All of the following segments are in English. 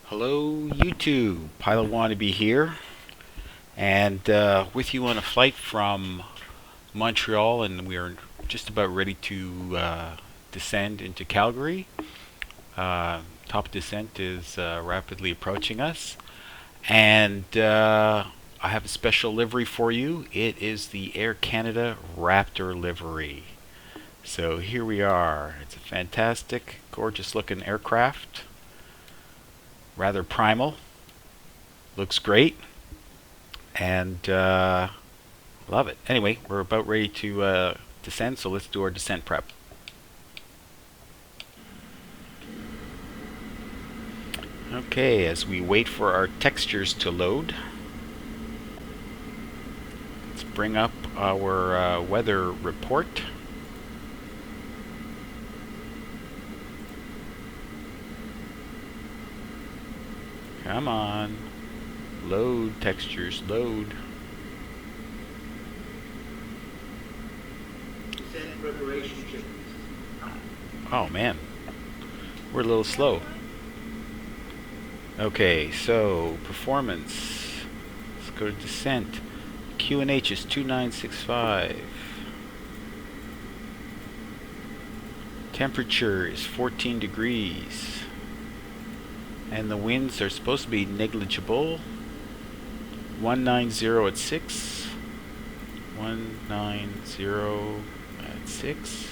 Hello YouTube, Pilot Wannabe here, and with you on a flight from Montreal, and we are just about ready to descend into Calgary. Top descent is rapidly approaching us, and I have a special livery for you. It is the Air Canada Raptor livery. So here we are. It's a fantastic, gorgeous looking aircraft. Rather primal, looks great, and love it. Anyway, we're about ready to descend, so let's do our descent prep. Okay, as we wait for our textures to load, let's bring up our weather report. Come on. Load, textures, load. Descent preparation checklist. Oh man, we're a little slow. Okay, so performance. Let's go to descent. QNH is 2965. Temperature is 14 degrees. And the winds are supposed to be negligible. 190 at 6. 190 at 6.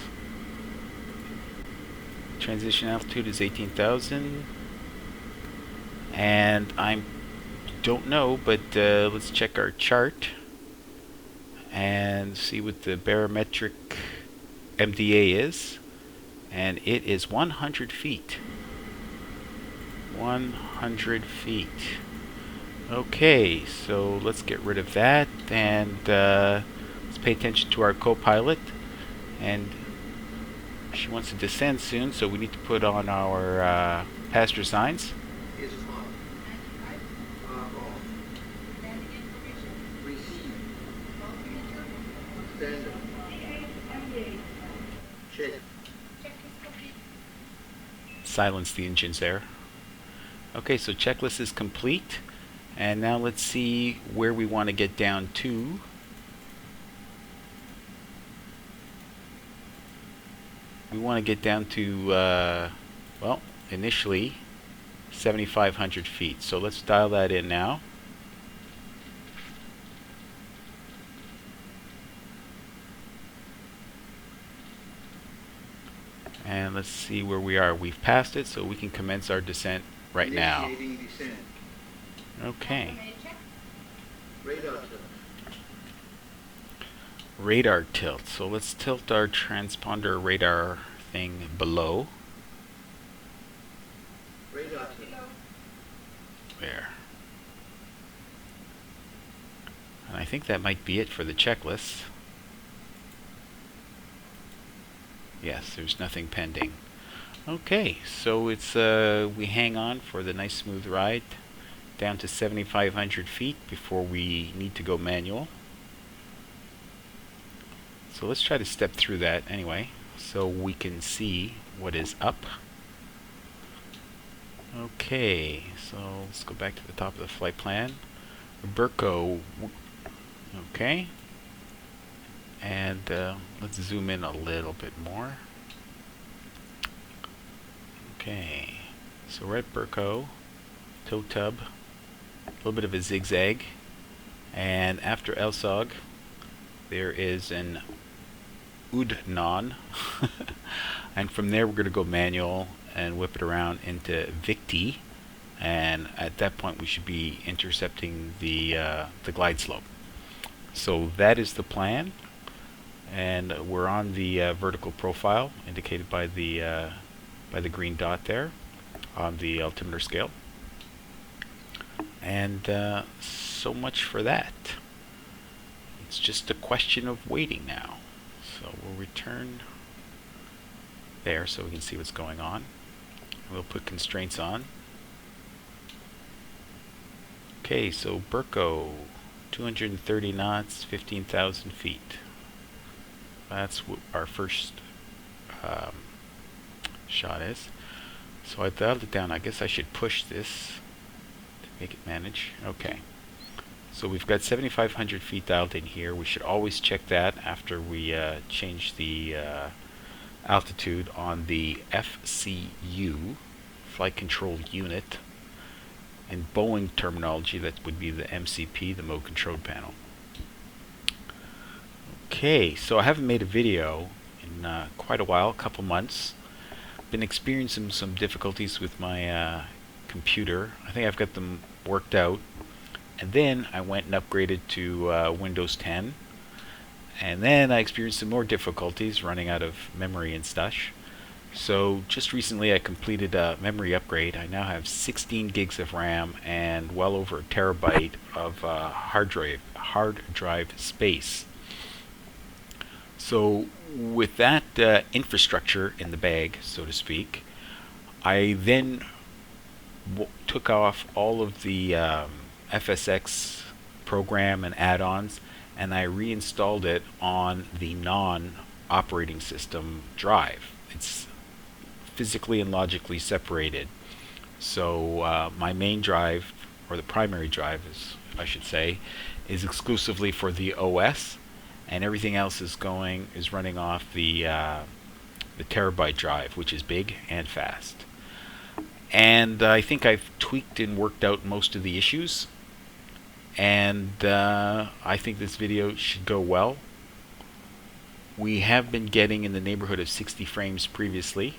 Transition altitude is 18,000. And I don't know, but let's check our chart and see what the barometric MDA is. And it is 100 feet. 100 feet. Okay, so let's get rid of that, and let's pay attention to our co-pilot. And she wants to descend soon, so we need to put on our passenger signs. Is on. Off. Receive. Stand up. Check. Silence the engines there. Okay, so checklist is complete, and now let's see where we want to get down to. We want to get down to, well, initially 7,500 feet. So let's dial that in now. And let's see where we are. We've passed it, so we can commence our descent right now. Descent. Okay. Radar tilt. Radar tilt. So let's tilt our transponder radar thing below. Radar tilt. There. And I think that might be it for the checklist. Yes, there's nothing pending. Okay, so it's we hang on for the nice smooth ride down to 7,500 feet before we need to go manual. So let's try to step through that anyway, so we can see what is up. Okay, so let's go back to the top of the flight plan. Burko, okay, and let's zoom in a little bit more. Okay, so we're at Burko, tow tub, a little bit of a zigzag, and after Elsog there is an Udnon, and from there we're going to go manual and whip it around into Victi, and at that point we should be intercepting the glide slope. So that is the plan, and we're on the vertical profile indicated by the green dot there on the altimeter scale. And so much for that. It's just a question of waiting now. So we'll return there so we can see what's going on. We'll put constraints on. Okay, so Burko, 230 knots, 15,000 feet. That's what our first shot is. So I dialed it down. I guess I should push this Make it manage. Okay. So we've got 7,500 feet dialed in here. We should always check that after we change the altitude on the FCU, Flight Control Unit. In Boeing terminology, that would be the MCP, the Mode Control Panel. Okay, so I haven't made a video in quite a while, a couple months. Been experiencing some difficulties with my computer. I think I've got them worked out. And then I went and upgraded to Windows 10. And then I experienced some more difficulties running out of memory and such. So just recently I completed a memory upgrade. I now have 16 gigs of RAM and well over a terabyte of hard drive space. So with that infrastructure in the bag, so to speak, I then took off all of the FSX program and add-ons, and I reinstalled it on the non-operating system drive. It's physically and logically separated. So my main drive, or the primary drive, I should say, is exclusively for the OS, and everything else is running off the terabyte drive, which is big and fast. And I think I've tweaked and worked out most of the issues, and I think this video should go well. We have been getting in the neighborhood of 60 frames previously.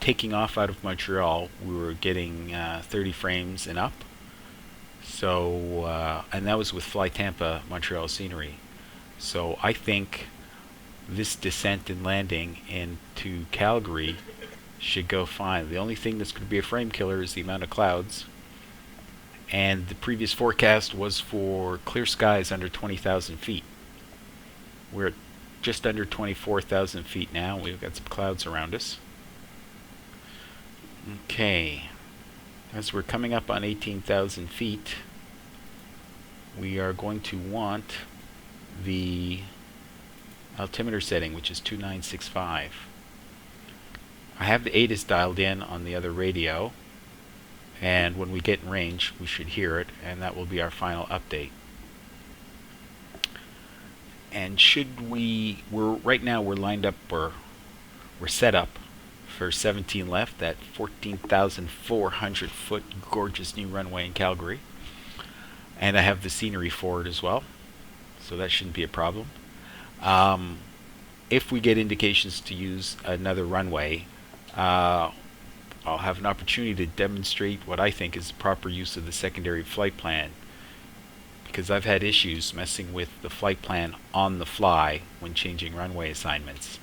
Taking off out of Montreal, we were getting 30 frames and up. So, and that was with Fly Tampa Montreal scenery. So I think this descent and landing into Calgary should go fine. The only thing that's going to be a frame killer is the amount of clouds. And the previous forecast was for clear skies under 20,000 feet. We're at just under 24,000 feet now. We've got some clouds around us. Okay. As we're coming up on 18,000 feet, we are going to want the altimeter setting, which is 2965. I have the ATIS dialed in on the other radio, and when we get in range we should hear it, and that will be our final update. And right now we're lined up, we're set up for 17 left, that 14,400 foot gorgeous new runway in Calgary. And I have the scenery for it as well, so that shouldn't be a problem. If we get indications to use another runway, I'll have an opportunity to demonstrate what I think is the proper use of the secondary flight plan, because I've had issues messing with the flight plan on the fly when changing runway assignments.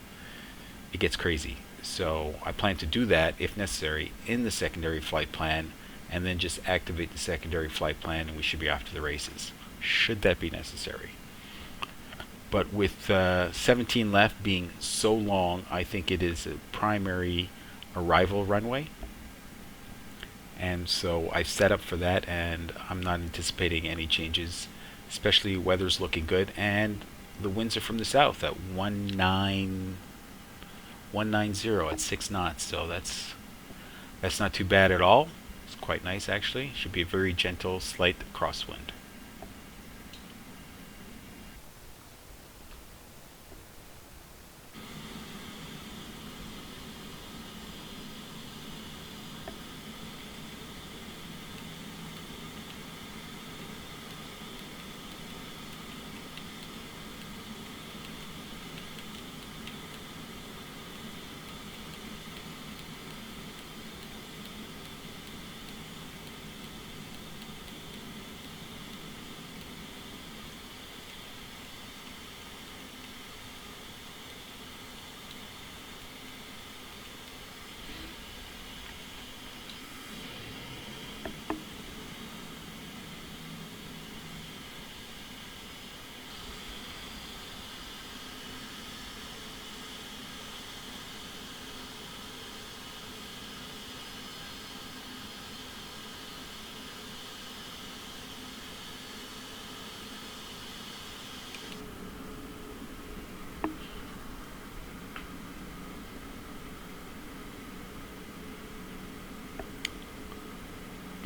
It gets crazy. So I plan to do that, if necessary, in the secondary flight plan, and then just activate the secondary flight plan and we should be off to the races, should that be necessary. But with 17 left being so long, I think it is a primary arrival runway. And so I've set up for that, and I'm not anticipating any changes, especially weather's looking good, and the winds are from the south at 190 at 6 knots, so that's not too bad at all. It's quite nice actually. Should be a very gentle, slight crosswind.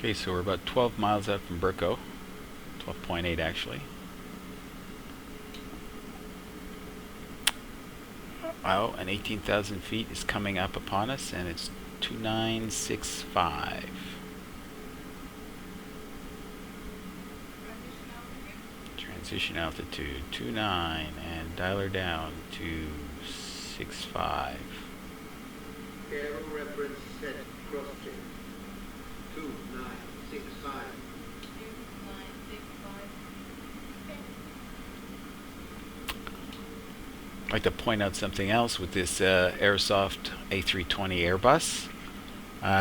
Okay, so we're about 12 miles out from Burco, 12.8 actually. Oh, and 18,000 feet is coming up upon us, and it's 2965. Transition altitude 29, and dialer down to 65. Aero reference set cross check. 2965. I'd like to point out something else with this Aerosoft A320 Airbus.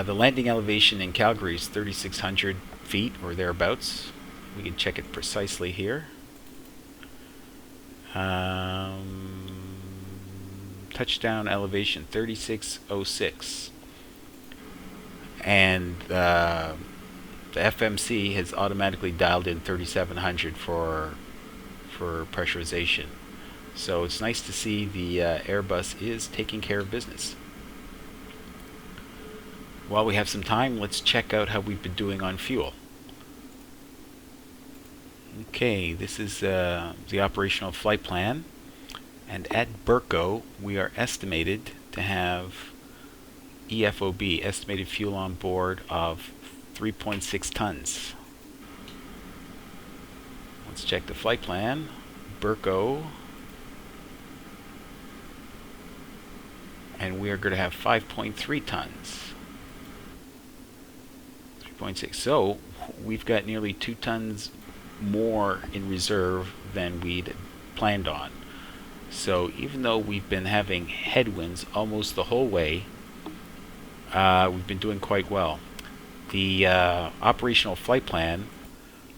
The landing elevation in Calgary is 3,600 feet or thereabouts. We can check it precisely here. Touchdown elevation 3606, and the FMC has automatically dialed in 3700 for pressurization. So it's nice to see the Airbus is taking care of business. While we have some time, let's check out how we've been doing on fuel. Okay, this is the operational flight plan, and at Burco we are estimated to have EFOB, estimated fuel on board, of 3.6 tons. Let's check the flight plan. Burco, and we are going to have 5.3 tons. 3.6. So we've got nearly 2 tons more in reserve than we'd planned on. So even though we've been having headwinds almost the whole way, we've been doing quite well. The operational flight plan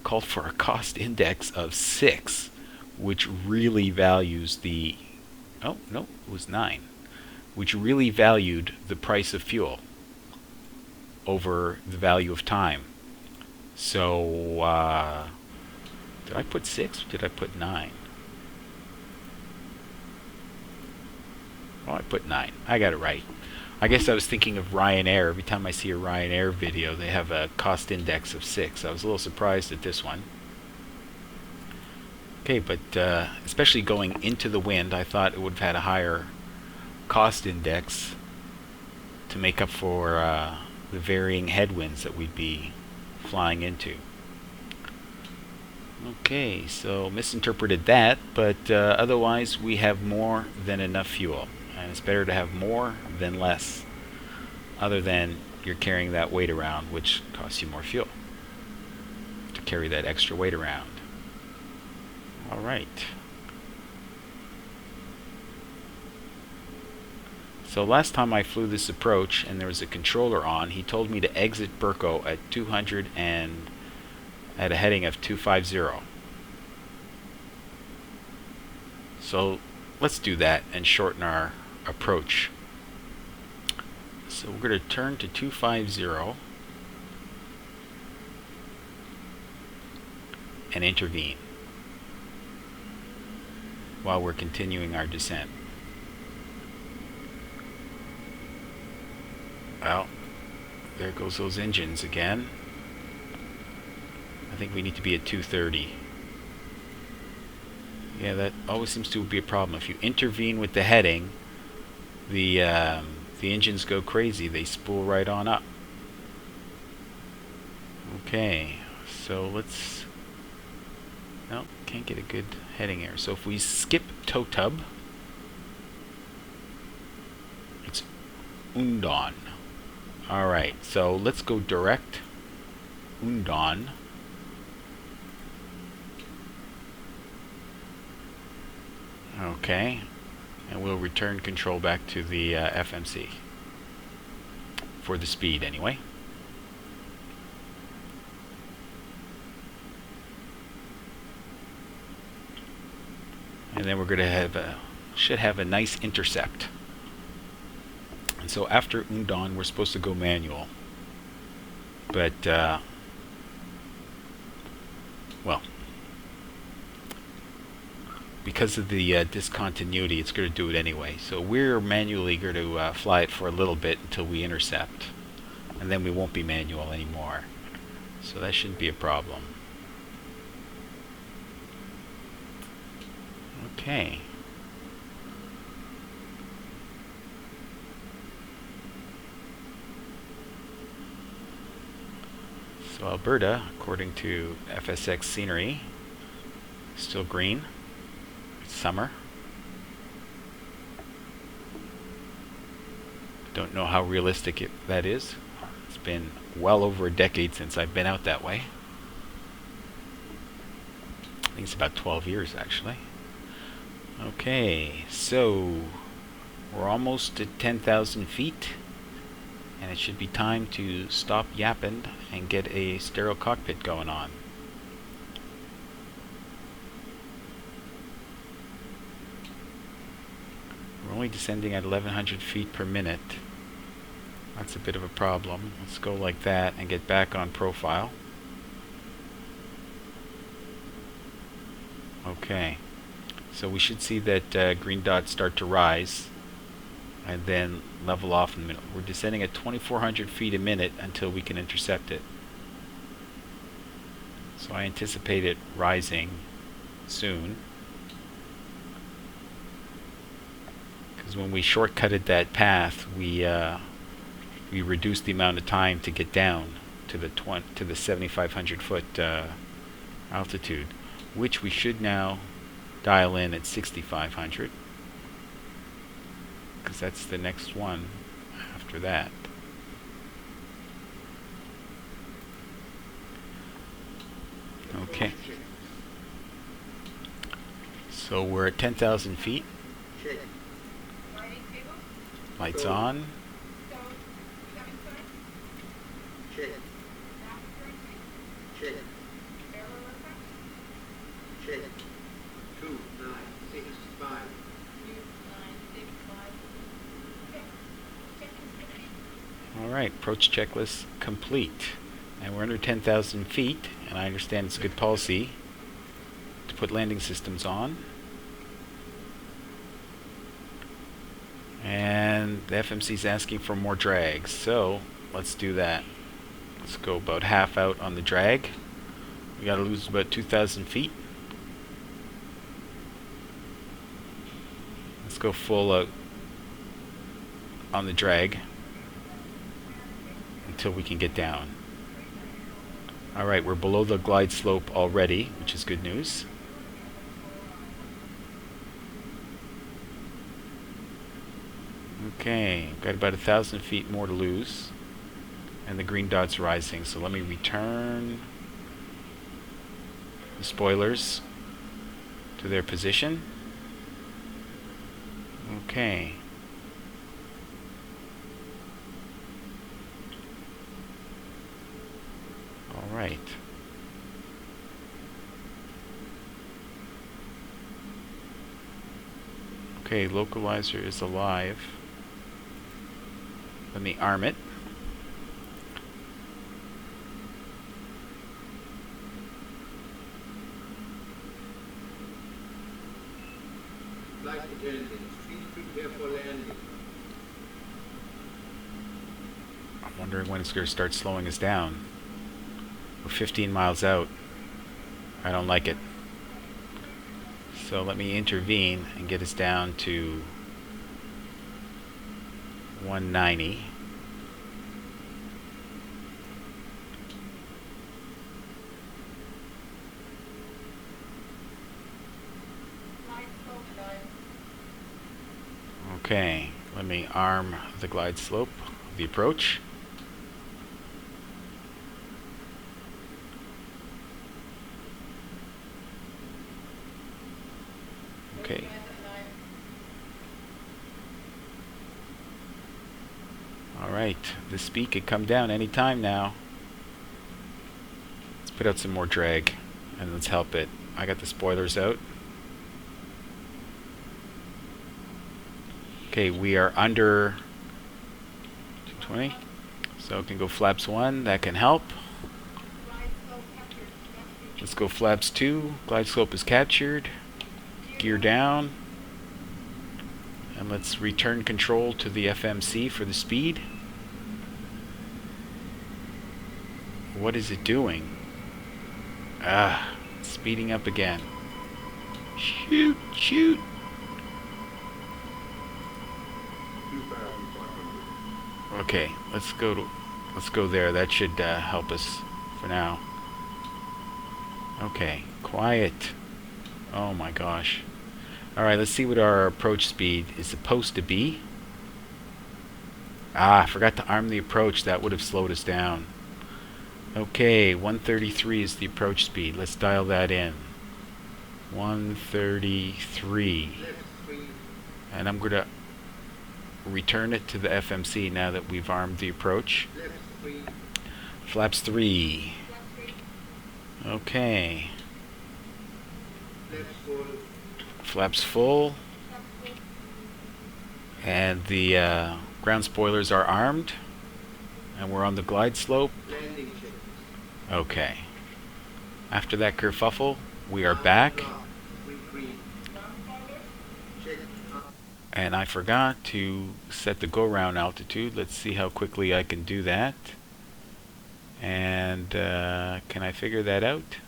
called for a cost index of 6, which really values the, oh no, it was 9, which really valued the price of fuel over the value of time. So did I put 6 or did I put 9? Oh, I put 9. I got it right. I guess I was thinking of Ryanair. Every time I see a Ryanair video, they have a cost index of 6. I was a little surprised at this one. Okay, but especially going into the wind, I thought it would have had a higher cost index to make up for the varying headwinds that we'd be flying into. Okay, so misinterpreted that, but otherwise we have more than enough fuel. And it's better to have more than less, other than you're carrying that weight around, which costs you more fuel to carry that extra weight around. All right. So last time I flew this approach and there was a controller on, he told me to exit Burco at 200 and at a heading of 250. So let's do that and shorten our approach. So we're going to turn to 250 and intervene while we're continuing our descent. Well, there goes those engines again. I think we need to be at 230. Yeah, that always seems to be a problem. If you intervene with the heading, the engines go crazy. They spool right on up. Okay, so let's... No, can't get a good heading here. So if we skip tow tub, it's Undon. Alright, so let's go direct Undon. Okay, and we'll return control back to the FMC for the speed anyway. And then we're going to have should have a nice intercept. And so after Undon, we're supposed to go manual. But well, because of the discontinuity, it's going to do it anyway. So we're manually going to fly it for a little bit until we intercept, and then we won't be manual anymore. So that shouldn't be a problem. Okay. So Alberta, according to FSX scenery, still green. It's summer. Don't know how realistic that is. It's been well over a decade since I've been out that way. I think it's about 12 years actually. Okay, so we're almost at 10,000 feet. And it should be time to stop yapping and get a stereo cockpit going on. We're only descending at 1100 feet per minute. That's a bit of a problem. Let's go like that and get back on profile. Okay, so we should see that green dot start to rise and then level off in a minute. We're descending at 2400 feet a minute until we can intercept it. So I anticipate it rising soon. Because when we shortcutted that path, we reduced the amount of time to get down to the 7,500 foot altitude, which we should now dial in at 6,500. Because that's the next one after that. Okay. So we're at 10,000 feet. Lights on. Check. Check. Check. 2965. Alright, approach checklist complete. And we're under 10,000 feet, and I understand it's good policy to put landing systems on. And the FMC is asking for more drag, so let's do that. Let's go about half out on the drag. We gotta lose about 2,000 feet. Let's go full out on the drag until we can get down. Alright, we're below the glide slope already, which is good news. Okay, got about 1,000 feet more to lose. And the green dot's rising, so let me return the spoilers to their position. Okay. Alright. Okay, localizer is alive. Let me arm it. Flight attendants, please prepare for landing. I'm wondering when it's going to start slowing us down. We're 15 miles out. I don't like it. So let me intervene and get us down to 190. Okay, let me arm the glide slope, the approach. Okay. Alright, the speed could come down any time now. Let's put out some more drag and let's help it. I got the spoilers out. Okay, we are under 220. So it can go flaps 1, that can help. Let's go flaps 2, glide slope is captured. Gear down. And let's return control to the FMC for the speed. What is it doing? Ah, it's speeding up again. Shoot, shoot. 2,500. Okay, let's go there. That should help us for now. Okay, quiet. Oh my gosh. Alright, let's see what our approach speed is supposed to be. Ah, I forgot to arm the approach. That would have slowed us down. Okay, 133 is the approach speed. Let's dial that in. 133. Left 3. And I'm going to return it to the FMC now that we've armed the approach. Left 3. Flaps 3. Okay. Left full. Flaps full. And the ground spoilers are armed. And we're on the glide slope. Landing check. Okay. After that kerfuffle, we are back. Free green. Check. And I forgot to set the go-round altitude. Let's see how quickly I can do that. And can I figure that out?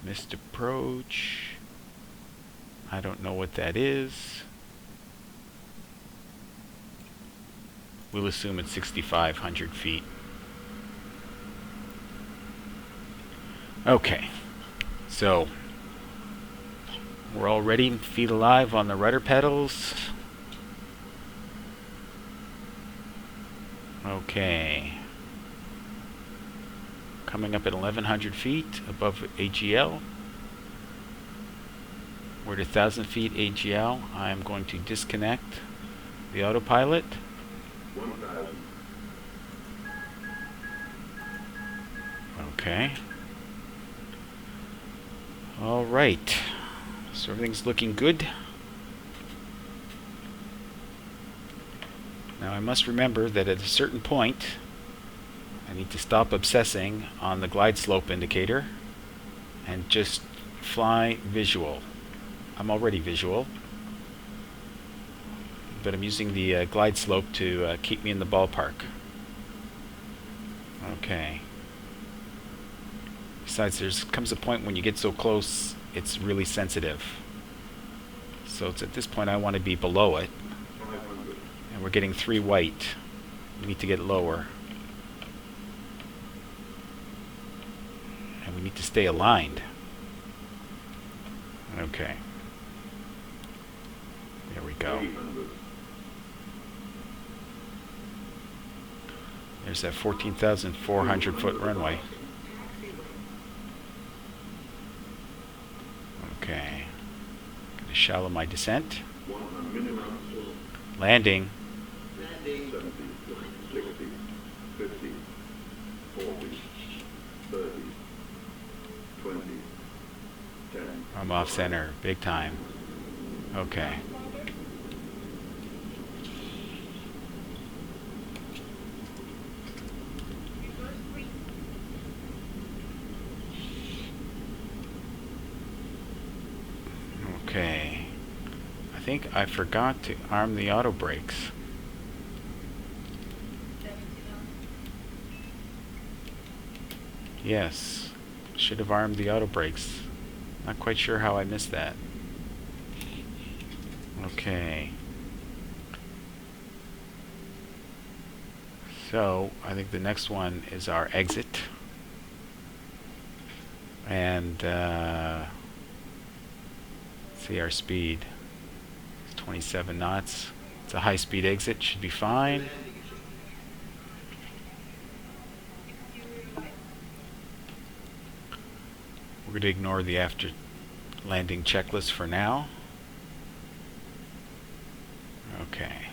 Missed approach. I don't know what that is. We'll assume it's 6,500 feet. Okay, so we're already feet alive on the rudder pedals. Okay. Coming up at 1,100 feet above AGL. We're at 1,000 feet AGL. I am going to disconnect the autopilot. 1,000. Okay. All right. So everything's looking good. Now I must remember that at a certain point, I need to stop obsessing on the glide slope indicator and just fly visual. I'm already visual, but I'm using the glide slope to keep me in the ballpark. Okay. Besides, there comes a point when you get so close, it's really sensitive. So it's at this point I want to be below it. 500. And we're getting 3 white. We need to get lower. And we need to stay aligned. Okay. There we go. 300. There's that 14,400 foot runway. Okay. Gonna shallow my descent. 1 minimum slope. Landing. Landing. 70, 60, 50, 40, 30, 20, 10. I'm off center. Big time. Okay. Okay. I think I forgot to arm the auto brakes. Yes. Should have armed the auto brakes. Not quite sure how I missed that. Okay. So, I think the next one is our exit. And, see our speed. It's 27 knots. It's a high-speed exit. Should be fine. We're going to ignore the after landing checklist for now. Okay.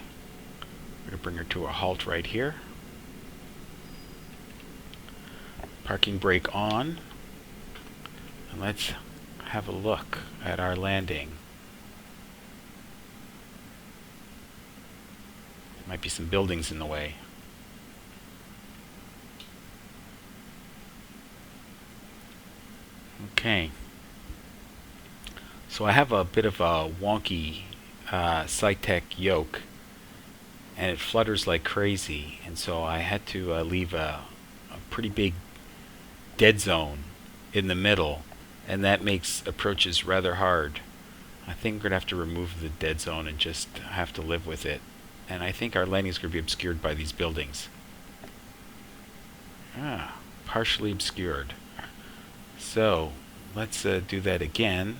We're going to bring her to a halt right here. Parking brake on. And let's have a look at our landing. There might be some buildings in the way. Okay. So I have a bit of a wonky SciTech yoke. and it flutters like crazy, and so I had to leave a pretty big dead zone in the middle, and that makes approaches rather hard. I think we're going to have to remove the dead zone and just have to live with it. And I think our landing is going to be obscured by these buildings. Partially obscured. So let's do that again.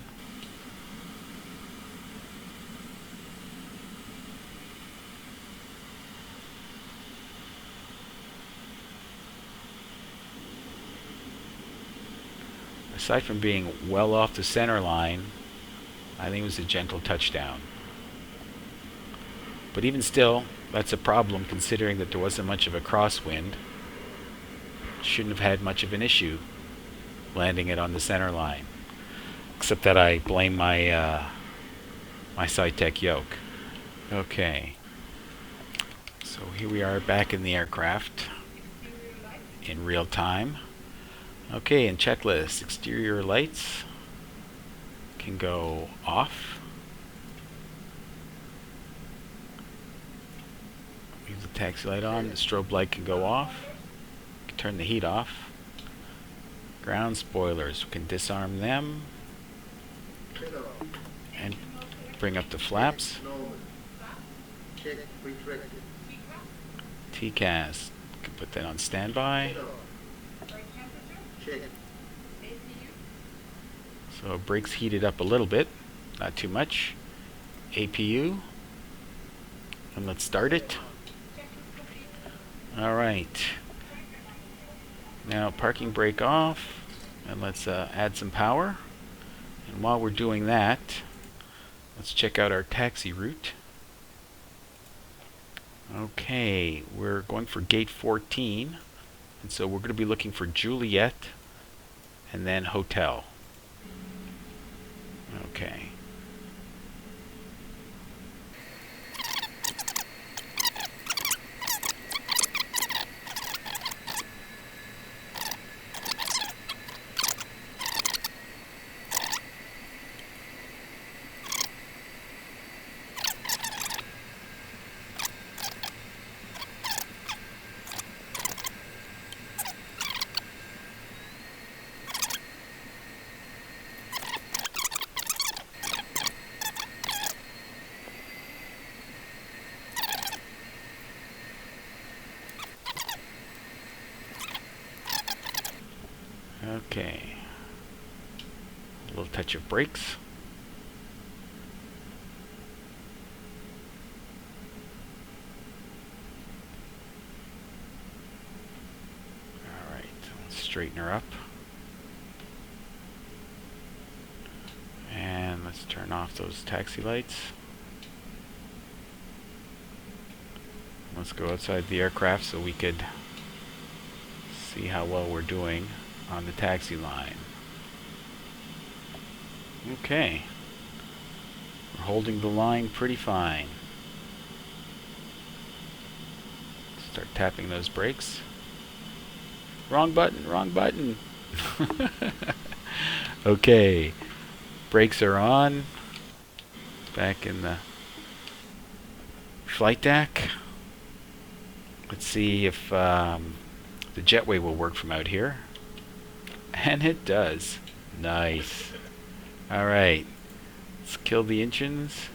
Aside from being well off the center line, I think it was a gentle touchdown. But even still, that's a problem considering that there wasn't much of a crosswind. Shouldn't have had much of an issue landing it on the center line. Except that I blame my my SciTech yoke. Okay. So here we are back in the aircraft in real time. Okay, and checklist. Exterior lights can go off. Leave the taxi light on. The strobe light can go off. Can turn the heat off. Ground spoilers, we can disarm them and bring up the flaps. TCAS, can put that on standby. So brakes heated up a little bit, not too much. APU, and let's start it. Alright, now parking brake off, and let's add some power. And while we're doing that, let's check out our taxi route. Okay, we're going for gate 14, and so we're going to be looking for Juliet and then hotel. Okay. Okay, a little touch of brakes. Alright, let's straighten her up. And let's turn off those taxi lights. Let's go outside the aircraft so we could see how well we're doing on the taxi line. Okay, we're holding the line pretty fine. Start tapping those brakes. Wrong button, wrong button. Okay, brakes are on. Back in the flight deck. Let's see if the jetway will work from out here. And it does. Nice. Alright. Let's kill the engines.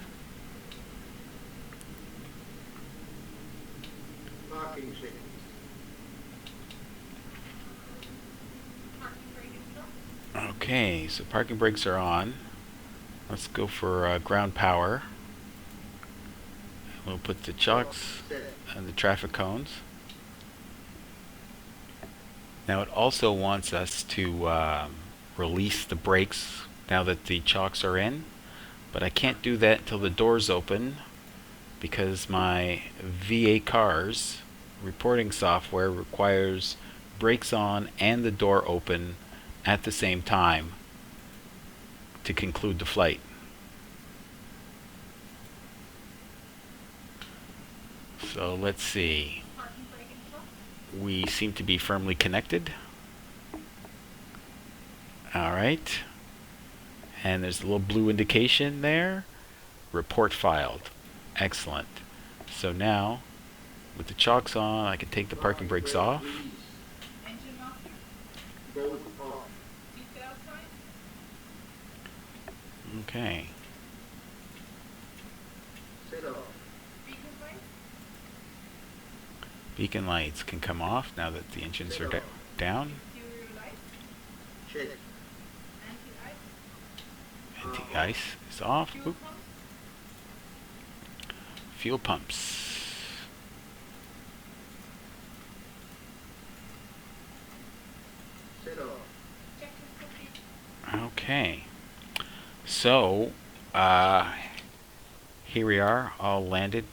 Okay, so parking brakes are on. Let's go for ground power. We'll put the chocks and the traffic cones. Now it also wants us to release the brakes now that the chocks are in, but I can't do that until the doors open because my VA cars reporting software requires brakes on and the door open at the same time to conclude the flight. So let's see. We seem to be firmly connected. Alright. And there's a little blue indication there. Report filed. Excellent. So now With the chocks on, I can take the parking brakes off. Engine master. Both off. Seatbelt outside. Okay. Set off. Beacon light. Beacon lights can come off now that the engines are down. Exterior light. Check. Anti-ice. Anti-ice is off. Fuel Oop. pumps. Fuel pumps. Set off. Checklist complete. Okay. So, here we are, all landed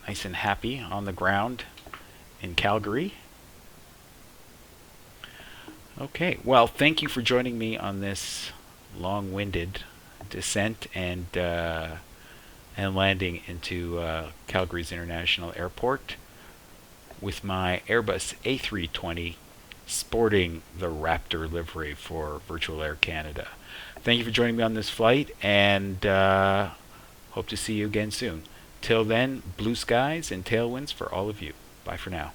nice and happy on the ground in Calgary. Okay, well, thank you for joining me on this long-winded descent and landing into Calgary's International Airport with my Airbus A320 sporting the Raptor livery for Virtual Air Canada. Thank you for joining me on this flight, and hope to see you again soon. Till then, blue skies and tailwinds for all of you. Bye for now.